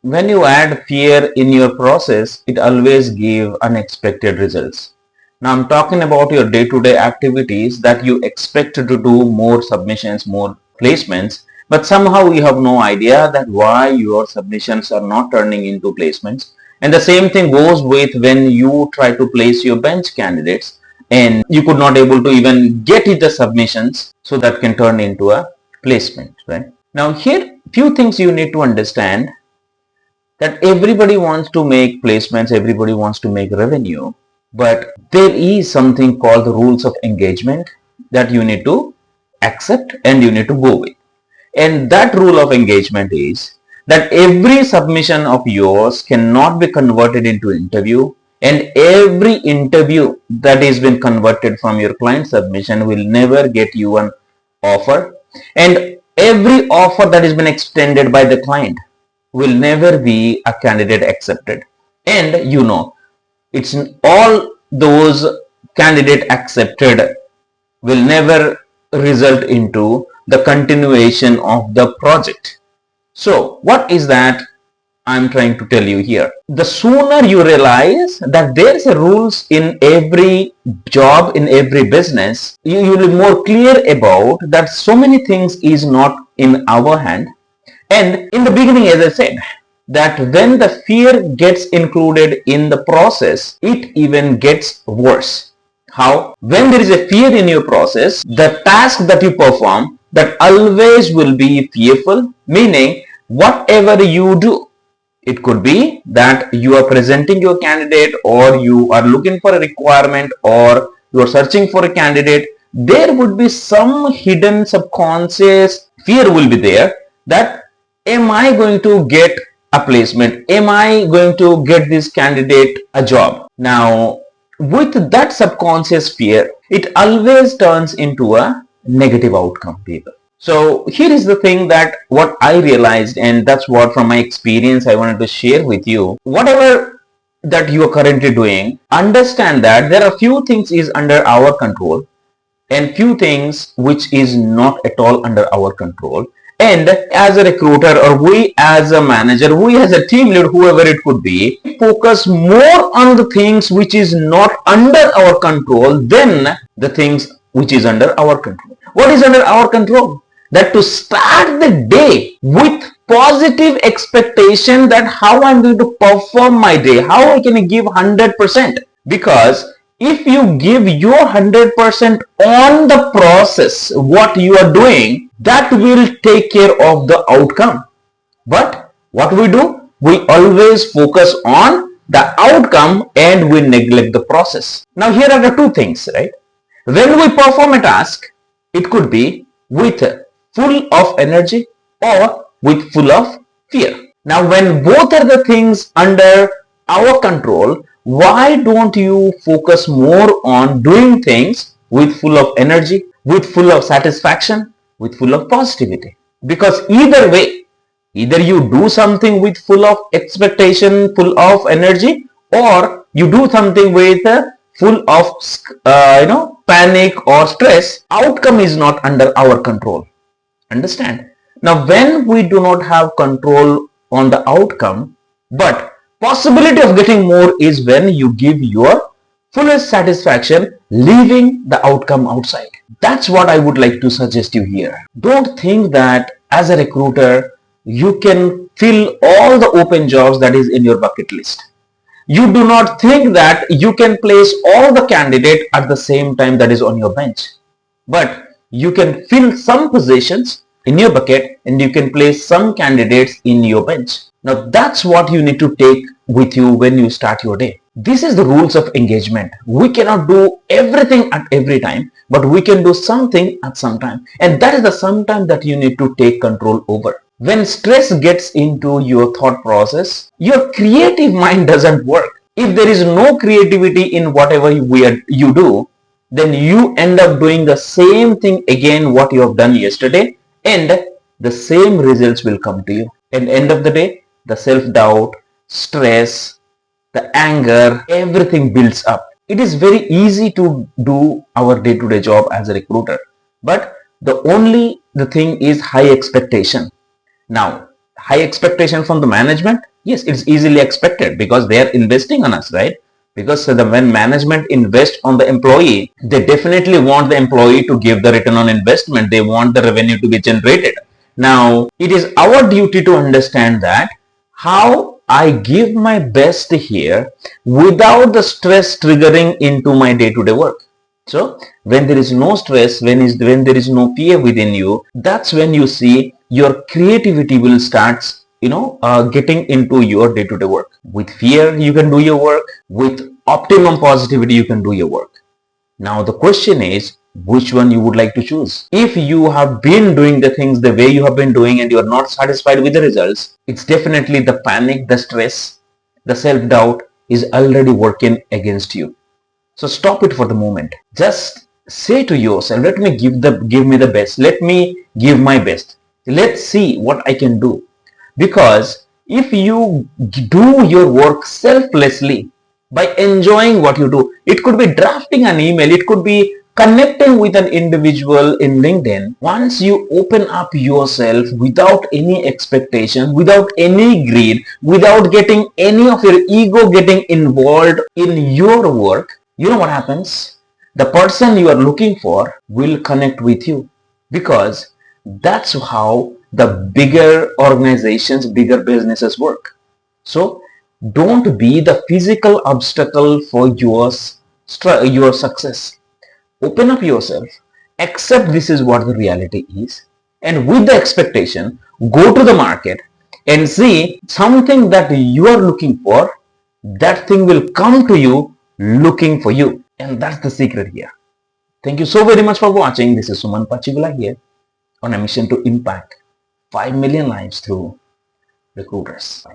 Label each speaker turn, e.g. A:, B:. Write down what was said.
A: When you add fear in your process, it always gives unexpected results. Now I'm talking about your day-to-day activities that you expect to do more submissions, more placements, but somehow you have no idea that why your submissions are not turning into placements. And the same thing goes with when you try to place your bench candidates and you could not able to even get it the submissions so that can turn into a placement, right? Now here few things you need to understand, that everybody wants to make placements, everybody wants to make revenue, but there is something called the rules of engagement that you need to accept and you need to go with. And that rule of engagement is that every submission of yours cannot be converted into interview, and every interview that is been converted from your client submission will never get you an offer, and every offer that has been extended by the client will never be a candidate accepted. And it's all those candidate accepted will never result into the continuation of the project. So what is that I'm trying to tell you here? The sooner you realize that there's a rules in every job, in every business, you will be more clear about that so many things is not in our hand. And in the beginning, as I said, that when the fear gets included in the process, it even gets worse. How? When there is a fear in your process, the task that you perform, that always will be fearful, meaning whatever you do, it could be that you are presenting your candidate, or you are looking for a requirement, or you are searching for a candidate, there would be some hidden subconscious fear will be there, that am I going to get a placement? Am I going to get this candidate a job? Now, with that subconscious fear, it always turns into a negative outcome, people. So here is the thing that what I realized, and that's what from my experience I wanted to share with you. Whatever that you are currently doing, understand that there are few things is under our control and few things which is not at all under our control. And as a recruiter, or we as a manager, we as a team lead, whoever it could be, focus more on the things which is not under our control than the things which is under our control. What is under our control? That to start the day with positive expectation that how I'm going to perform my day, how I can give 100%. Because if you give your 100% on the process, what you are doing, that will take care of the outcome. But what we do, we always focus on the outcome and we neglect the process. Now here are the two things, right? When we perform a task, it could be with full of energy or with full of fear. Now when both are the things under our control, why don't you focus more on doing things with full of energy, with full of satisfaction, with full of positivity? Because either way, either you do something with full of expectation, full of energy, or you do something with full of panic or stress, outcome is not under our control. Understand? Now when we do not have control on the outcome, but possibility of getting more is when you give your fullest satisfaction, leaving the outcome outside. That's what I would like to suggest you here. Don't think that as a recruiter you can fill all the open jobs that is in your bucket list. You do not think that you can place all the candidate at the same time that is on your bench. But you can fill some positions in your bucket and you can place some candidates in your bench. Now that's what you need to take with you when you start your day. This is the rules of engagement. We cannot do everything at every time, but we can do something at some time. And that is the sometime that you need to take control over. When stress gets into your thought process, your creative mind doesn't work. If there is no creativity in whatever you do, then you end up doing the same thing again what you have done yesterday, and the same results will come to you. At the end of the day, the self-doubt, stress, the anger, everything builds up. It is very easy to do our day-to-day job as a recruiter, but the thing is high expectation. Now, high expectation from the management? Yes, it's easily expected because they are investing on us, right? Because when management invest on the employee, they definitely want the employee to give the return on investment. They want the revenue to be generated. Now, it is our duty to understand that how I give my best here without the stress triggering into my day-to-day work. So when there is no stress, when there is no fear within you, that's when you see your creativity will start, getting into your day-to-day work. With fear, you can do your work. With optimum positivity, you can do your work. Now the question is, which one you would like to choose? If you have been doing the things the way you have been doing and you are not satisfied with the results, it's definitely the panic, the stress, the self-doubt is already working against you. So stop it for the moment. Just say to yourself, let me give me the best. Let me give my best. Let's see what I can do. Because if you do your work selflessly by enjoying what you do, it could be drafting an email, it could be connecting with an individual in LinkedIn. Once you open up yourself without any expectation, without any greed, without getting any of your ego getting involved in your work, you know what happens? The person you are looking for will connect with you, because that's how the bigger organizations, bigger businesses work. So don't be the physical obstacle for your success. Open up yourself, accept this is what the reality is, and with the expectation, go to the market and see something that you are looking for. That thing will come to you looking for you, and that's the secret here. Thank you so very much for watching. This is Suman Pachivula here on a mission to impact 5 million lives through recruiters.